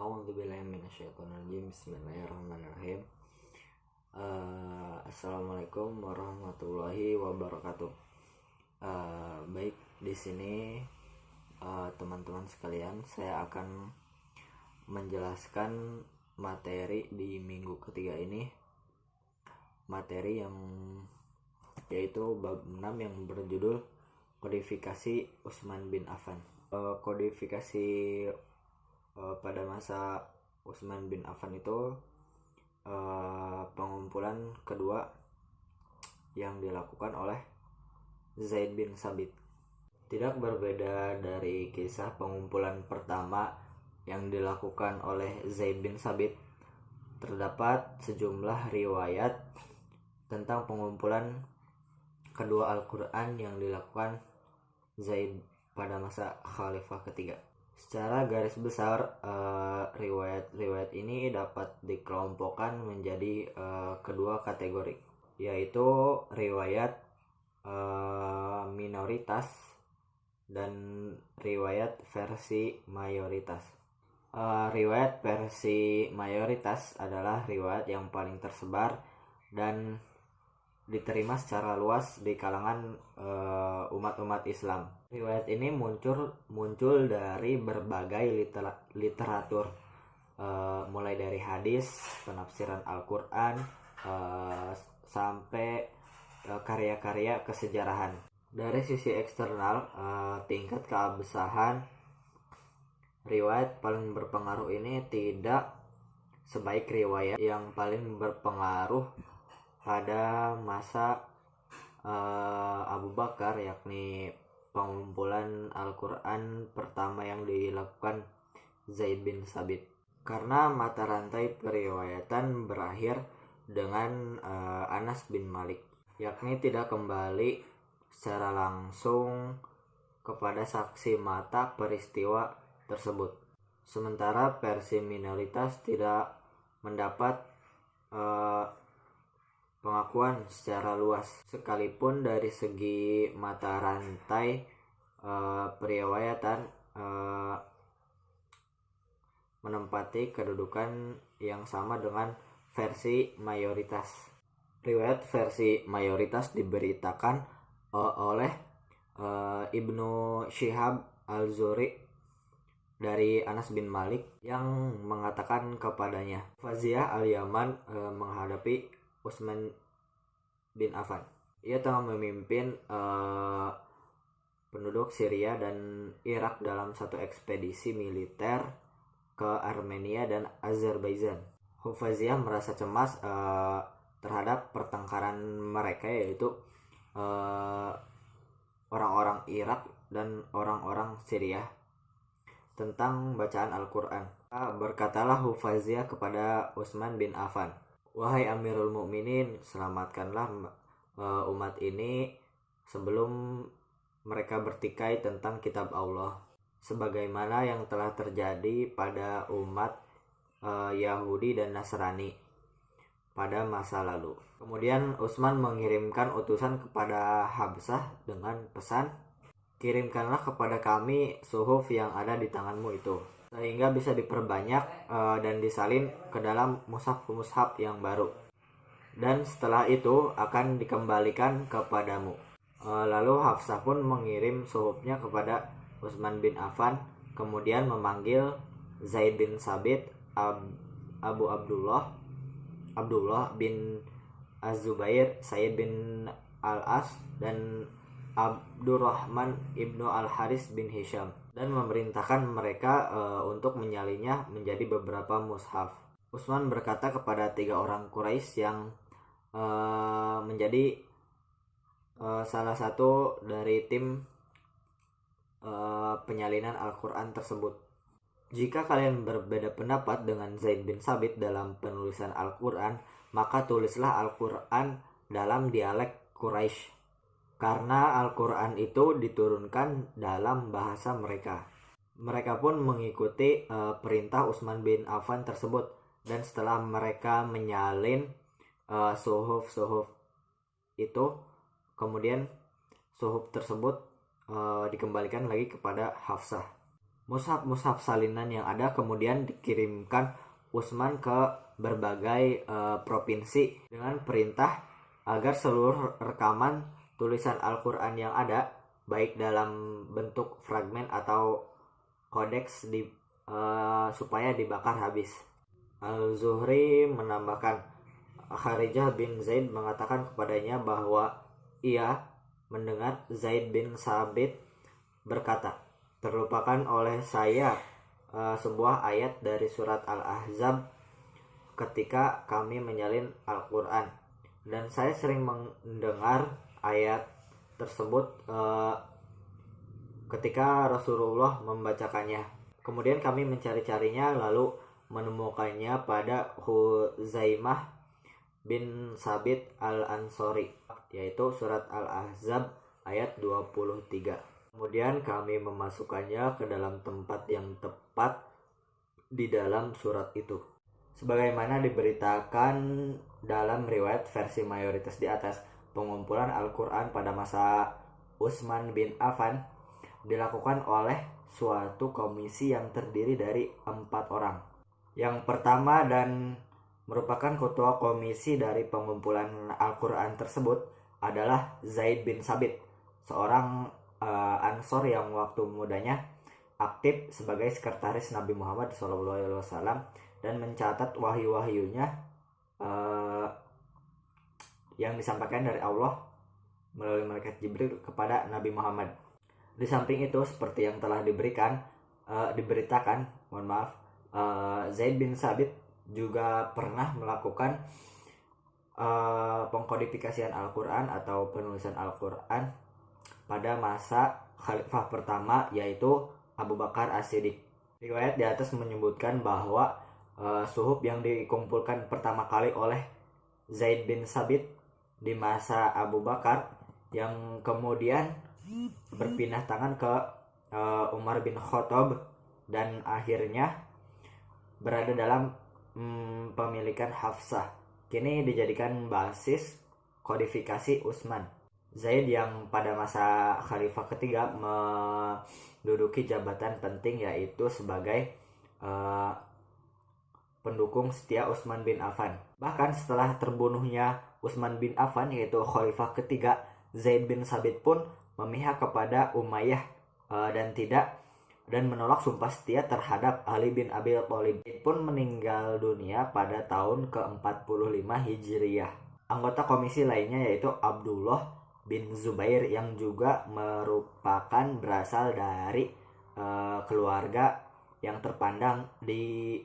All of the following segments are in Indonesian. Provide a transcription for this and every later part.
A'udzubillahiminasyaitonirrajim. Bismillahirrahmanirrahim. Assalamualaikum warahmatullahi wabarakatuh. Baik, di sini teman-teman sekalian, saya akan menjelaskan materi di minggu ketiga ini. Materi yang yaitu bab 6 yang berjudul Kodifikasi Utsman bin Affan. Kodifikasi pada masa Utsman bin Affan itu pengumpulan kedua yang dilakukan oleh Zaid bin Tsabit. Tidak berbeda dari kisah pengumpulan pertama yang dilakukan oleh Zaid bin Tsabit, terdapat sejumlah riwayat tentang pengumpulan kedua Al-Quran yang dilakukan Zaid pada masa Khalifah ketiga. Secara garis besar, riwayat-riwayat ini dapat dikelompokkan menjadi kedua kategori, yaitu riwayat minoritas dan riwayat versi mayoritas. Riwayat versi mayoritas adalah riwayat yang paling tersebar dan diterima secara luas di kalangan umat-umat Islam. Riwayat ini muncul dari berbagai literatur, mulai dari hadis, penafsiran Al-Quran, sampai karya-karya kesejarahan. Dari sisi eksternal, tingkat keabsahan riwayat paling berpengaruh ini tidak sebaik riwayat yang paling berpengaruh pada masa Abu Bakar, yakni pengumpulan Al-Quran pertama yang dilakukan Zaid bin Tsabit, karena mata rantai periwayatan berakhir dengan Anas bin Malik, yakni tidak kembali secara langsung kepada saksi mata peristiwa tersebut. Sementara versi minoritas tidak mendapat pengakuan secara luas, sekalipun dari segi mata rantai periwayatan menempati kedudukan yang sama dengan versi mayoritas. Riwayat versi mayoritas diberitakan oleh Ibnu Syihab al-Zuhri dari Anas bin Malik yang mengatakan kepadanya, Faziyah al-Yaman menghadapi Utsman bin Affan. Ia tengah memimpin penduduk Syria dan Irak dalam satu ekspedisi militer ke Armenia dan Azerbaijan. Hufaziyah merasa cemas terhadap pertengkaran mereka, yaitu orang-orang Irak dan orang-orang Syria tentang bacaan Al-Quran. Berkatalah Hufaziyah kepada Utsman bin Affan, "Wahai Amirul Mukminin, selamatkanlah umat ini sebelum mereka bertikai tentang kitab Allah, sebagaimana yang telah terjadi pada umat Yahudi dan Nasrani pada masa lalu." Kemudian Utsman mengirimkan utusan kepada Habsah dengan pesan, "Kirimkanlah kepada kami suhuf yang ada di tanganmu itu, sehingga bisa diperbanyak dan disalin ke dalam mushaf-mushaf yang baru, dan setelah itu akan dikembalikan kepadamu." Lalu Hafsah pun mengirim suhufnya kepada Utsman bin Affan, kemudian memanggil Zaid bin Tsabit, Abu Abdullah bin Az-Zubair, Sayyid bin Al-As, dan Abdurrahman ibnu Al-Haris bin Hisham, dan memerintahkan mereka untuk menyalinnya menjadi beberapa mushaf. Utsman berkata kepada 3 orang Quraisy yang menjadi salah satu dari tim penyalinan Al-Quran tersebut, "Jika kalian berbeda pendapat dengan Zaid bin Tsabit dalam penulisan Al-Quran, maka tulislah Al-Quran dalam dialek Quraisy, karena Al-Quran itu diturunkan dalam bahasa mereka." Mereka pun mengikuti perintah Utsman bin Affan tersebut, dan setelah mereka menyalin suhuf-suhuf itu, kemudian suhuf tersebut dikembalikan lagi kepada Hafsah. Mushaf salinan yang ada kemudian dikirimkan Utsman ke berbagai provinsi dengan perintah agar seluruh rekaman tulisan Al-Quran yang ada, baik dalam bentuk fragmen atau kodeks supaya dibakar habis. Al-Zuhri menambahkan, Kharijah bin Zaid mengatakan kepadanya bahwa ia mendengar Zaid bin Sabit berkata, terlupakan oleh saya sebuah ayat dari surat Al-Ahzab ketika kami menyalin Al-Quran, dan saya sering mendengar ayat tersebut ketika Rasulullah membacakannya. Kemudian kami mencari-carinya lalu menemukannya pada Huzaimah bin Sabit Al-Ansori, yaitu surat Al-Ahzab ayat 23. Kemudian kami memasukkannya ke dalam tempat yang tepat di dalam surat itu, sebagaimana diberitakan dalam riwayat versi mayoritas di atas. Pengumpulan Al-Quran pada masa Utsman bin Affan dilakukan oleh suatu komisi yang terdiri dari 4 orang. Yang pertama dan merupakan ketua komisi dari pengumpulan Al-Quran tersebut adalah Zaid bin Sabit, seorang Ansor yang waktu mudanya aktif sebagai sekretaris Nabi Muhammad SAW dan mencatat wahyu-wahyunya yang disampaikan dari Allah melalui malaikat Jibril kepada Nabi Muhammad. Di samping itu, seperti yang telah diberitakan, Zaid bin Sabit juga pernah melakukan pengkodifikasian Al-Quran atau penulisan Al-Quran pada masa khalifah pertama, yaitu Abu Bakar As-Siddiq. Riwayat di atas menyebutkan bahwa suhuf yang dikumpulkan pertama kali oleh Zaid bin Sabit di masa Abu Bakar yang kemudian berpindah tangan ke Umar bin Khattab dan akhirnya berada dalam pemilikan Hafsah, kini dijadikan basis kodifikasi Utsman. Zaid yang pada masa khalifah ketiga menduduki jabatan penting, yaitu sebagai pendukung setia Utsman bin Affan. Bahkan setelah terbunuhnya Utsman bin Affan, yaitu khalifah ketiga, Zaid bin Sabit pun memihak kepada Umayyah dan menolak sumpah setia terhadap Ali bin Abi Thalib. Pun meninggal dunia pada tahun ke-45 Hijriyah. Anggota komisi lainnya yaitu Abdullah bin Zubair yang juga merupakan berasal dari keluarga yang terpandang di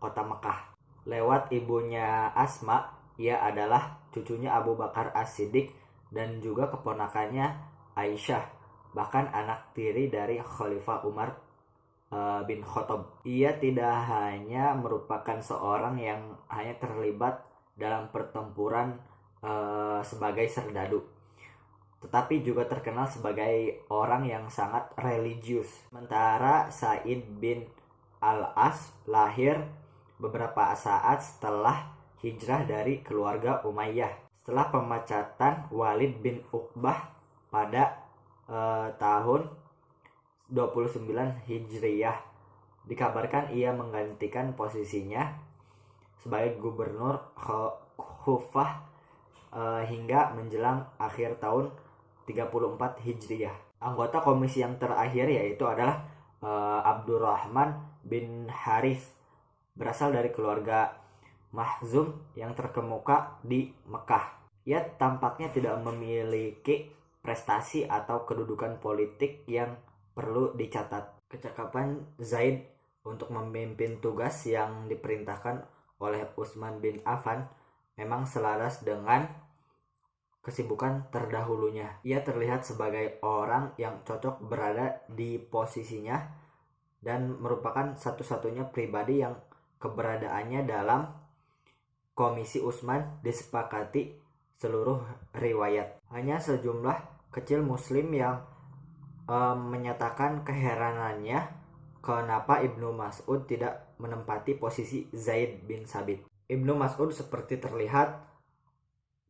kota Mekah. Lewat ibunya Asma, ia adalah cucunya Abu Bakar As-Siddiq dan juga keponakannya Aisyah, bahkan anak tiri dari Khalifah Umar bin Khattab. Ia tidak hanya merupakan seorang yang hanya terlibat dalam pertempuran sebagai serdadu, tetapi juga terkenal sebagai orang yang sangat religius. Sementara Sa'id bin Al-As lahir beberapa saat setelah hijrah dari keluarga Umayyah, setelah pemecatan Walid bin Uqbah pada tahun 29 Hijriyah. Dikabarkan ia menggantikan posisinya sebagai gubernur Kufah hingga menjelang akhir tahun 34 Hijriyah. Anggota komisi yang terakhir yaitu adalah Abdurrahman bin Harith, berasal dari keluarga Mahzum yang terkemuka di Mekah. Ia tampaknya tidak memiliki prestasi atau kedudukan politik yang perlu dicatat. Kecakapan Zaid untuk memimpin tugas yang diperintahkan oleh Utsman bin Affan memang selaras dengan kesibukan terdahulunya. Ia terlihat sebagai orang yang cocok berada di posisinya dan merupakan satu-satunya pribadi yang keberadaannya dalam komisi Utsman disepakati seluruh riwayat. Hanya sejumlah kecil muslim yang menyatakan keheranannya kenapa Ibnu Mas'ud tidak menempati posisi Zaid bin Sabit. Ibnu Mas'ud seperti terlihat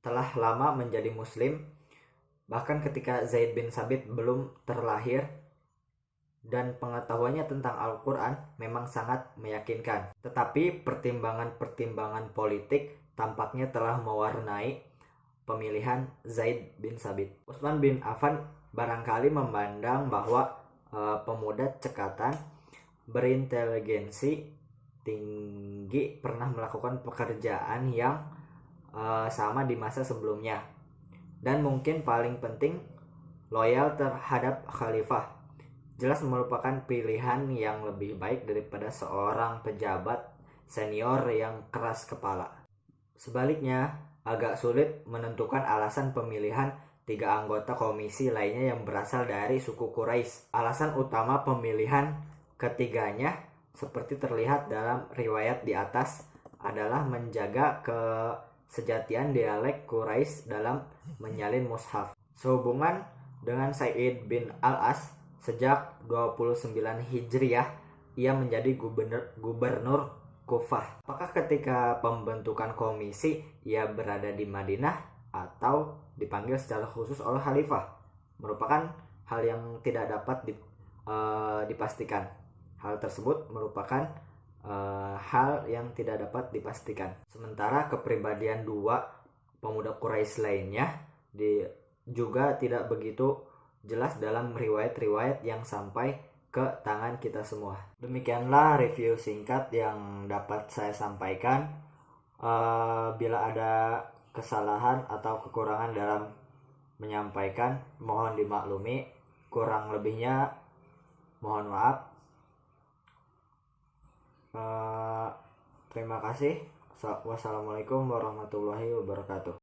telah lama menjadi muslim, bahkan ketika Zaid bin Sabit belum terlahir, dan pengetahuannya tentang Al-Quran memang sangat meyakinkan. Tetapi pertimbangan-pertimbangan politik tampaknya telah mewarnai pemilihan Zaid bin Sabit. Utsman bin Affan barangkali memandang bahwa pemuda cekatan berinteligensi tinggi pernah melakukan pekerjaan yang sama di masa sebelumnya, dan mungkin paling penting loyal terhadap khalifah. Jelas merupakan pilihan yang lebih baik daripada seorang pejabat senior yang keras kepala. Sebaliknya, agak sulit menentukan alasan pemilihan 3 anggota komisi lainnya yang berasal dari suku Quraisy. Alasan utama pemilihan ketiganya, seperti terlihat dalam riwayat di atas, adalah menjaga kesejatian dialek Quraisy dalam menyalin mushaf. Sehubungan dengan Sa'id bin Al-As, sejak 29 Hijriah ia menjadi gubernur Kufah. Apakah ketika pembentukan komisi ia berada di Madinah atau dipanggil secara khusus oleh khalifah, merupakan hal yang tidak dapat dipastikan. Hal tersebut merupakan hal yang tidak dapat dipastikan. Sementara kepribadian 2 pemuda Quraisy lainnya juga tidak begitu jelas dalam riwayat-riwayat yang sampai ke tangan kita semua. Demikianlah review singkat yang dapat saya sampaikan. Bila ada kesalahan atau kekurangan dalam menyampaikan, mohon dimaklumi. Kurang lebihnya mohon maaf. Terima kasih. Wassalamualaikum warahmatullahi wabarakatuh.